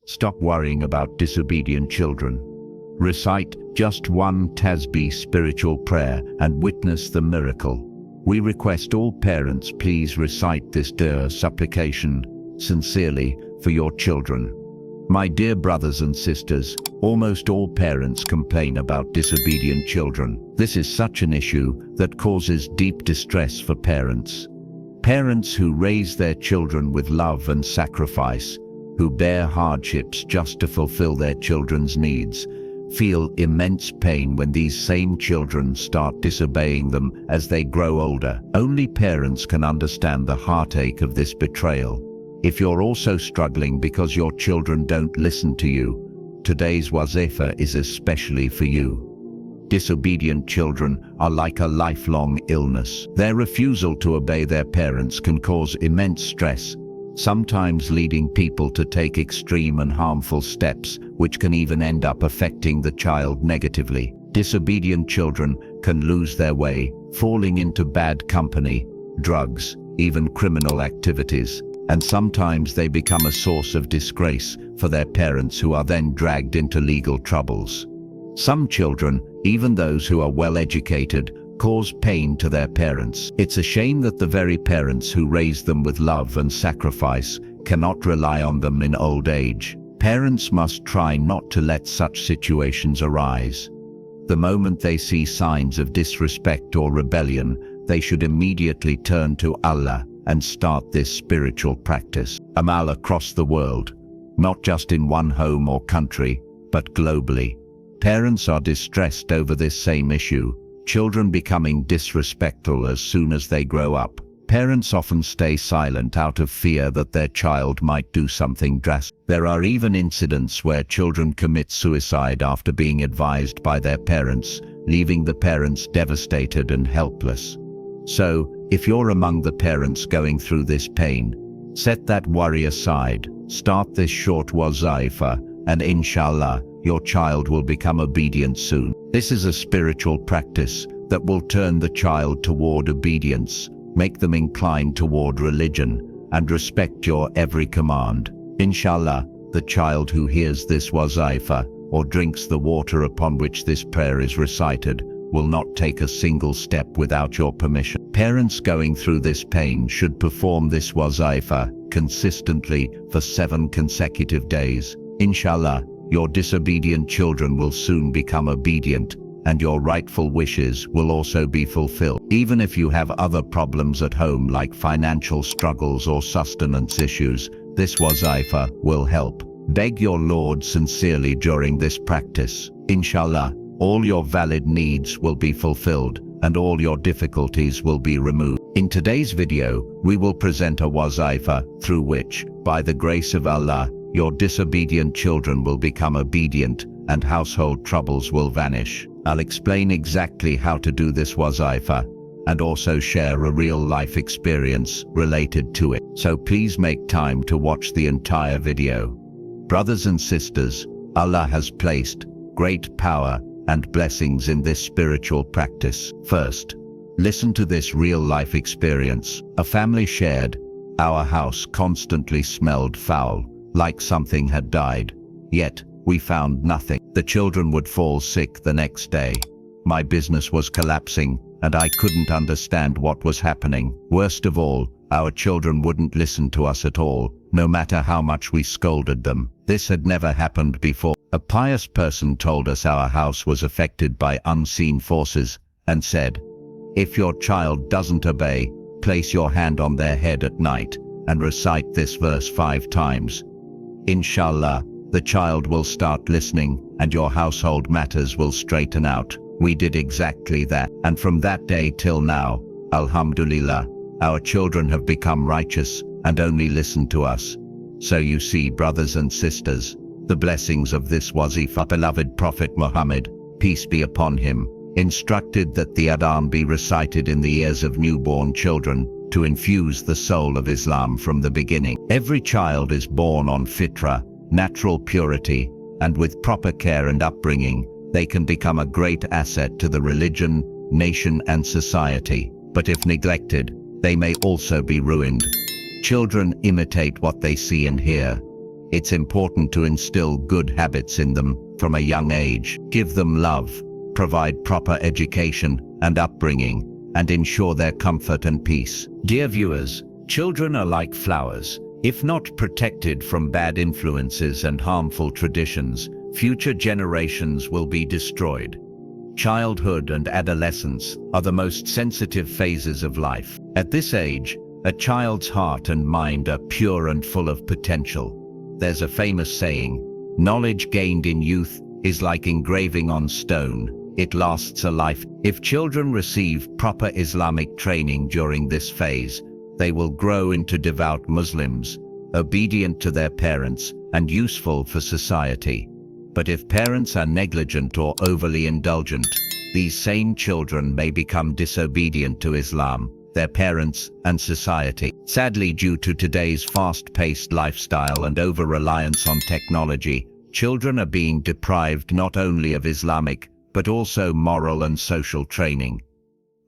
Stop worrying about disobedient children. Recite just one Tasbih spiritual prayer and witness the miracle. We request all parents please recite this dear supplication sincerely for your children. My dear brothers and sisters, almost all parents complain about disobedient children. This is such an issue that causes deep distress for parents. Parents who raise their children with love and sacrifice, who bear hardships just to fulfill their children's needs, feel immense pain when these same children start disobeying them as they grow older. Only parents can understand the heartache of this betrayal. If you're also struggling because your children don't listen to you, today's Wazifa is especially for you. Disobedient children are like a lifelong illness. Their refusal to obey their parents can cause immense stress, sometimes leading people to take extreme and harmful steps, which can even end up affecting the child negatively. Disobedient children can lose their way, falling into bad company, drugs, even criminal activities, and sometimes they become a source of disgrace for their parents, who are then dragged into legal troubles. Some children, even those who are well educated, cause pain to their parents. It's a shame that the very parents who raised them with love and sacrifice cannot rely on them in old age. Parents must try not to let such situations arise. The moment they see signs of disrespect or rebellion, they should immediately turn to Allah and start this spiritual practice. Amal across the world, not just in one home or country, but globally. Parents are distressed over this same issue, children becoming disrespectful as soon as they grow up. Parents often stay silent out of fear that their child might do something drastic. There are even incidents where children commit suicide after being advised by their parents, leaving the parents devastated and helpless. So, if you're among the parents going through this pain, set that worry aside, start this short Wazifa, and inshallah, your child will become obedient soon. This is a spiritual practice that will turn the child toward obedience, make them inclined toward religion, and respect your every command. Inshallah, the child who hears this Wazifa or drinks the water upon which this prayer is recited will not take a single step without your permission. Parents going through this pain should perform this Wazifa consistently for 7 consecutive days. Inshallah, your disobedient children will soon become obedient, and your rightful wishes will also be fulfilled. Even if you have other problems at home like financial struggles or sustenance issues, this Wazifa will help. Beg your Lord sincerely during this practice. Inshallah, all your valid needs will be fulfilled, and all your difficulties will be removed. In today's video, we will present a Wazifa through which, by the grace of Allah, your disobedient children will become obedient and household troubles will vanish. I'll explain exactly how to do this Wazifa and also share a real-life experience related to it. So please make time to watch the entire video. Brothers and sisters, Allah has placed great power and blessings in this spiritual practice. First, listen to this real-life experience. A family shared, "Our house constantly smelled foul, like something had died. Yet, we found nothing. The children would fall sick the next day. My business was collapsing, and I couldn't understand what was happening. Worst of all, our children wouldn't listen to us at all, no matter how much we scolded them. This had never happened before." A pious person told us our house was affected by unseen forces and said, "If your child doesn't obey, place your hand on their head at night and recite this verse 5 times. Inshallah, the child will start listening and your household matters will straighten out." We did exactly that, and from that day till now, Alhamdulillah, our children have become righteous and only listen to us. So you see, brothers and sisters, the blessings of this Wazifa. Beloved Prophet Muhammad, peace be upon him, instructed that the Adhan be recited in the ears of newborn children to infuse the soul of Islam from the beginning. Every child is born on fitra, natural purity, and with proper care and upbringing, they can become a great asset to the religion, nation and society. But if neglected, they may also be ruined. Children imitate what they see and hear. It's important to instill good habits in them from a young age. Give them love, provide proper education and upbringing, and ensure their comfort and peace. Dear viewers, children are like flowers. If not protected from bad influences and harmful traditions, future generations will be destroyed. Childhood and adolescence are the most sensitive phases of life. At this age, a child's heart and mind are pure and full of potential. There's a famous saying, "Knowledge gained in youth is like engraving on stone. It lasts a life." If children receive proper Islamic training during this phase, they will grow into devout Muslims, obedient to their parents, and useful for society. But if parents are negligent or overly indulgent, these same children may become disobedient to Islam, their parents, and society. Sadly, due to today's fast-paced lifestyle and over-reliance on technology, children are being deprived not only of Islamic, but also moral and social training.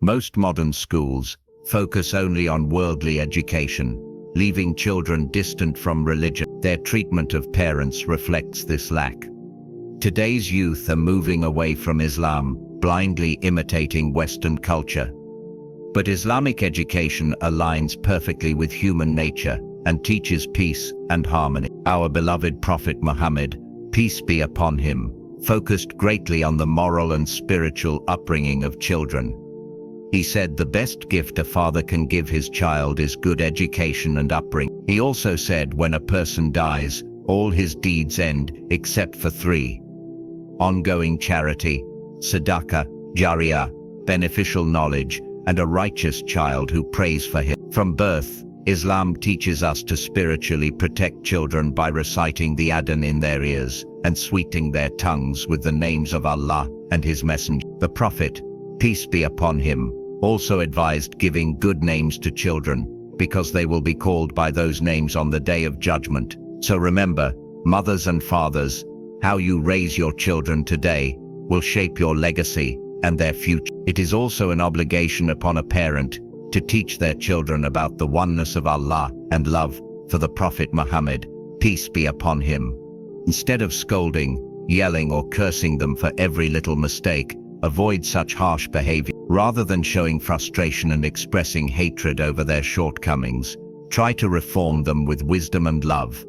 Most modern schools focus only on worldly education, leaving children distant from religion. Their treatment of parents reflects this lack. Today's youth are moving away from Islam, blindly imitating Western culture. But Islamic education aligns perfectly with human nature and teaches peace and harmony. Our beloved Prophet Muhammad, peace be upon him, focused greatly on the moral and spiritual upbringing of children. He said the best gift a father can give his child is good education and upbringing. He also said when a person dies, all his deeds end except for three: ongoing charity, sadaqah, jariyah, beneficial knowledge, and a righteous child who prays for him. From birth, Islam teaches us to spiritually protect children by reciting the adhan in their ears and sweetening their tongues with the names of Allah and His Messenger. The Prophet, peace be upon him, also advised giving good names to children, because they will be called by those names on the Day of Judgment. So remember, mothers and fathers, how you raise your children today will shape your legacy and their future. It is also an obligation upon a parent to teach their children about the oneness of Allah and love for the Prophet Muhammad, peace be upon him. Instead of scolding, yelling or cursing them for every little mistake, avoid such harsh behavior. Rather than showing frustration and expressing hatred over their shortcomings, try to reform them with wisdom and love.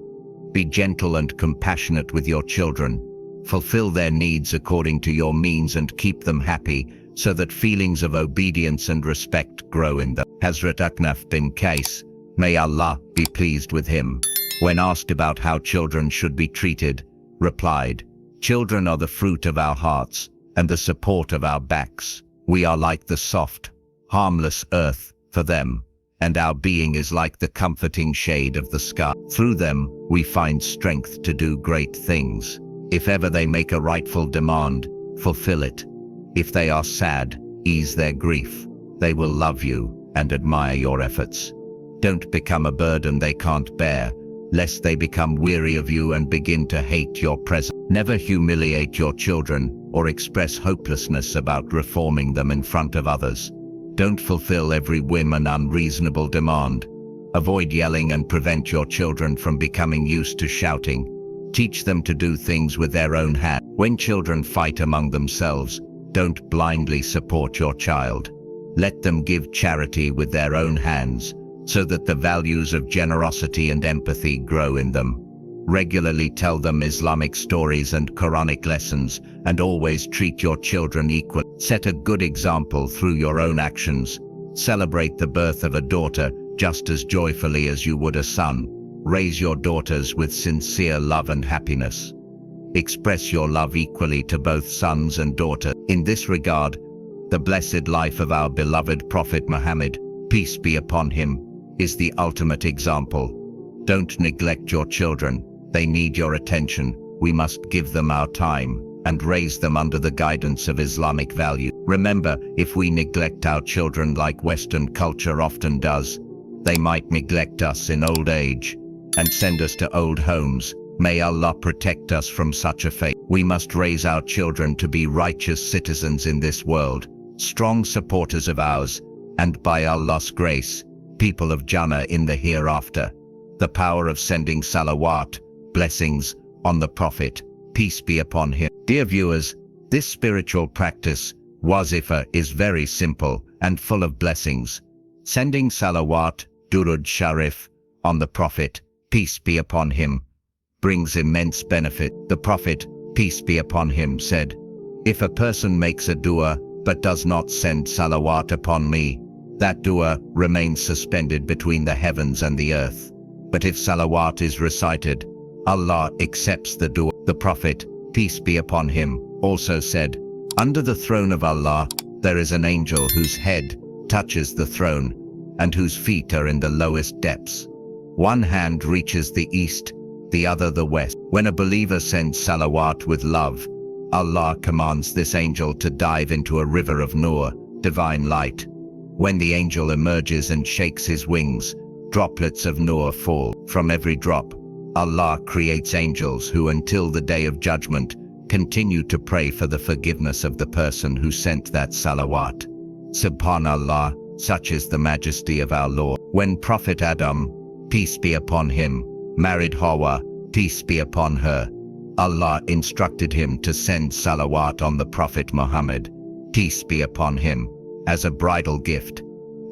Be gentle and compassionate with your children. Fulfill their needs according to your means and keep them happy, so that feelings of obedience and respect grow in them. Hazrat Aknaf bin Qais, may Allah be pleased with him, when asked about how children should be treated, replied, "Children are the fruit of our hearts and the support of our backs. We are like the soft, harmless earth for them, and our being is like the comforting shade of the sky. Through them, we find strength to do great things. If ever they make a rightful demand, fulfill it. If they are sad, ease their grief. They will love you and admire your efforts. Don't become a burden they can't bear, lest they become weary of you and begin to hate your presence. Never humiliate your children or express hopelessness about reforming them in front of others. Don't fulfill every whim and unreasonable demand. Avoid yelling and prevent your children from becoming used to shouting. Teach them to do things with their own hands. When children fight among themselves, don't blindly support your child. Let them give charity with their own hands, so that the values of generosity and empathy grow in them. Regularly tell them Islamic stories and Quranic lessons, and always treat your children equally. Set a good example through your own actions. Celebrate the birth of a daughter just as joyfully as you would a son. Raise your daughters with sincere love and happiness. Express your love equally to both sons and daughters. In this regard, the blessed life of our beloved Prophet Muhammad, peace be upon him, is the ultimate example. Don't neglect your children. They need your attention. We must give them our time and raise them under the guidance of Islamic value. Remember, if we neglect our children like Western culture often does, they might neglect us in old age and send us to old homes. May Allah protect us from such a fate. We must raise our children to be righteous citizens in this world, strong supporters of ours, and by Allah's grace, people of Jannah in the hereafter. The power of sending salawat, blessings on the Prophet, peace be upon him. Dear viewers, this spiritual practice, Wazifa, is very simple and full of blessings. Sending salawat, durud sharif, on the Prophet, peace be upon him, brings immense benefit. The Prophet, peace be upon him, said, "If a person makes a dua but does not send salawat upon me, that dua remains suspended between the heavens and the earth. But if salawat is recited, Allah accepts the dua." The Prophet, peace be upon him, also said, "Under the throne of Allah, there is an angel whose head touches the throne and whose feet are in the lowest depths. One hand reaches the east, the other the west. When a believer sends salawat with love, Allah commands this angel to dive into a river of nur, divine light. When the angel emerges and shakes his wings, droplets of nur fall. From every drop, Allah creates angels who, until the day of judgment, continue to pray for the forgiveness of the person who sent that salawat. Subhanallah, such is the majesty of our Lord. When Prophet Adam, peace be upon him, married Hawa, peace be upon her, Allah instructed him to send salawat on the Prophet Muhammad, peace be upon him, as a bridal gift.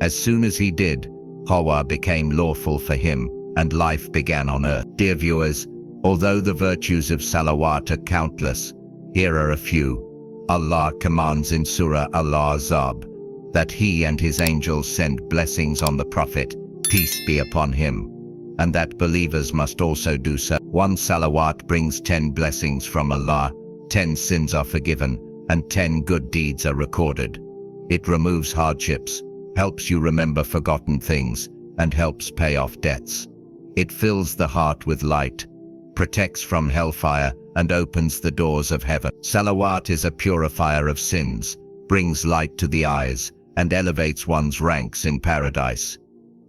As soon as he did, Hawa became lawful for him, and life began on earth. Dear viewers, although the virtues of salawat are countless, here are a few. Allah commands in Surah Al-Ahzab that He and His angels send blessings on the Prophet, peace be upon him, and that believers must also do so. 1 salawat brings 10 blessings from Allah, 10 sins are forgiven, and 10 good deeds are recorded. It removes hardships, helps you remember forgotten things, and helps pay off debts. It fills the heart with light, protects from hellfire, and opens the doors of heaven. Salawat is a purifier of sins, brings light to the eyes, and elevates one's ranks in paradise.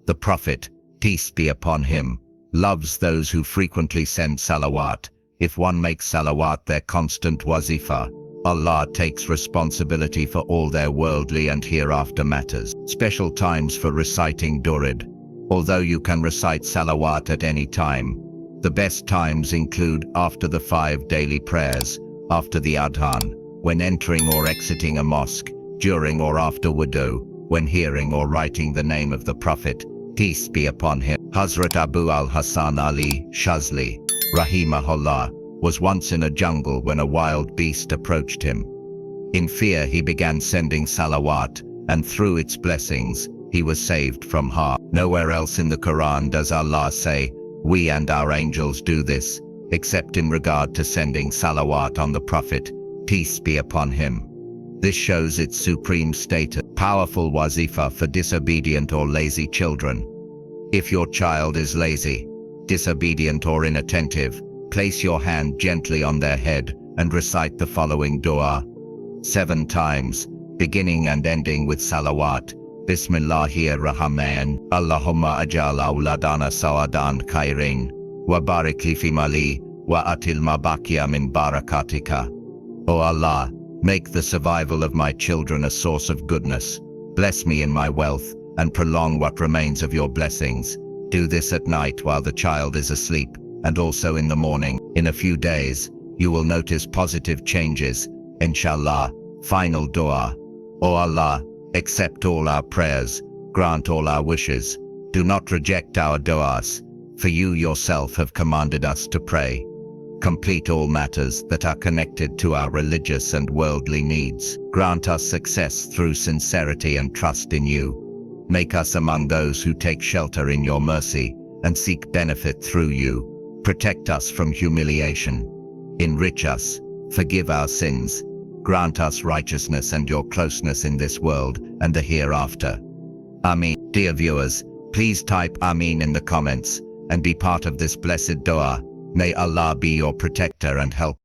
The Prophet, peace be upon him, loves those who frequently send salawat. If one makes salawat their constant wazifa, Allah takes responsibility for all their worldly and hereafter matters. Special times for reciting durud. Although you can recite salawat at any time, the best times include after the 5 daily prayers, after the adhan, when entering or exiting a mosque, during or after wudu, when hearing or writing the name of the Prophet, peace be upon him. Hazrat Abu al-Hasan Ali Shazli, rahimahullah, was once in a jungle when a wild beast approached him. In fear he began sending salawat, and through its blessings, he was saved from harm. Nowhere else in the Qur'an does Allah say, "We and our angels do this," except in regard to sending salawat on the Prophet, peace be upon him. This shows its supreme status. Powerful wazifa for disobedient or lazy children. If your child is lazy, disobedient or inattentive, place your hand gently on their head and recite the following dua 7 times, beginning and ending with salawat. Bismillahir-Rahman, Allahumma ajal awladana sawadan khairin, wa barik li fi mali, wa atil ma baqiya min barakatika. O Allah, make the survival of my children a source of goodness. Bless me in my wealth, and prolong what remains of your blessings. Do this at night while the child is asleep, and also in the morning. In a few days, you will notice positive changes, inshallah. Final dua. O Allah, accept all our prayers, grant all our wishes. Do not reject our du'as, for you yourself have commanded us to pray. Complete all matters that are connected to our religious and worldly needs. Grant us success through sincerity and trust in you. Make us among those who take shelter in your mercy and seek benefit through you. Protect us from humiliation. Enrich us. Forgive our sins. Grant us righteousness and your closeness in this world and the hereafter. Ameen. Dear viewers, please type Ameen in the comments and be part of this blessed dua. May Allah be your protector and help.